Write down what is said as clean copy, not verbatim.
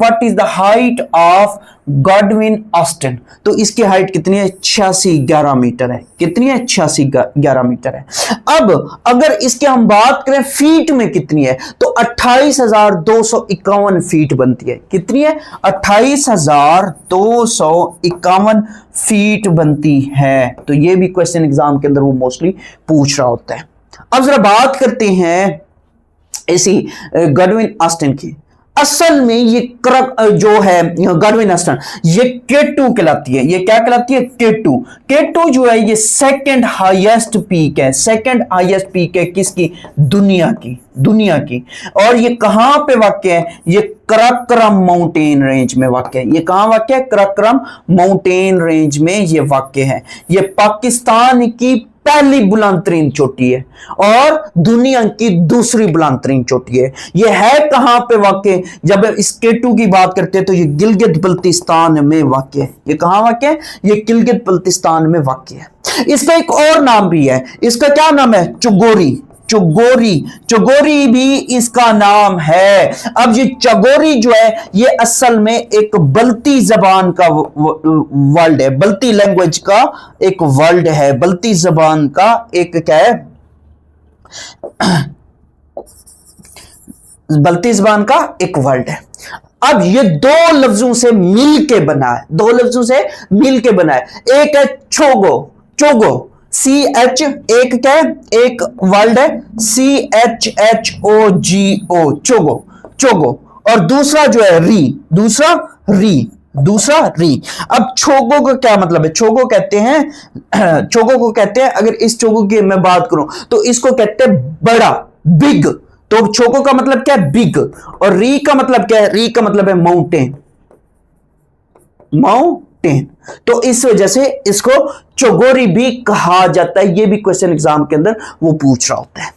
What is the height of Godwin Austen? तो इसकी height कितनी है? 8611 मीटर है। कितनी है? 8611 मीटर है। अब अगर इसके हम बात करें फीट में कितनी है, तो 28,251 फीट बनती है। कितनी है? 28,251 फीट बनती है। तो ये भी क्वेश्चन एग्जाम के अंदर वो मोस्टली पूछ रहा होता है। अब जरा बात करते हैं इसी गॉडविन ऑस्टिन की। असल में ये जो है गॉडविन ऑस्टिन, ये K2 कहलाती है। ये क्या कहलाती है? K2। K2 जो है ये सेकंड हाईएस्ट पीक है। सेकंड हाईएस्ट पीक है किसकी? दुनिया की। दुनिया की। और ये कहां पे वाक़या है? ये कराकोरम माउंटेन रेंज में वाक़या है। ये कहां वाक़या है? कराकोरम माउंटेन रेंज में ये वाक़या है। ये पाकिस्तान की पहली बुलंदतरीन चोटी है और दुनिया की दूसरी बुलंदतरीन चोटी है। ये है कहां पे वाक़या? जब इस K2 की बात करते हैं तो ये गिलगित बल्तिस्तान में वाक़या है। ये कहां वाक़या है? ये गिलगित बल्तिस्तान में वाक़या है। इसका एक और नाम भी है। इसका क्या नाम है? चौगोरी। चौगोरी। चौगोरी भी इसका नाम है। अब ये चौगोरी जो है ये असल में एक बल्ती जबान का वर्ड है। बल्ती लैंग्वेज का एक वर्ड है। बल्ती जबान का एक क्या है? बल्ती जबान का एक वर्ड है। अब ये दो लफ्जों से मिलके बना है। दो लफ्जों से मिलके बना है। एक है चोगो। चोगो CH, एक क्या है? एक वर्ड है CHHOGO। चोगो। चोगो। और दूसरा जो है री। दूसरा री। दूसरा री। अब चोगो का क्या मतलब है? चोगो कहते हैं, चोगो को कहते हैं, अगर इस चोगो की मैं बात करूं तो इसको कहते हैं बड़ा, बिग। तो चोगो का मतलब क्या है? बिग। और री का मतलब क्या है? री का मतलब है माउंटेन। माउंटेन। तो इस वजह से इसको चौगोरी भी कहा जाता है। यह भी क्वेश्चन एग्जाम के अंदर वो पूछ रहा होता है।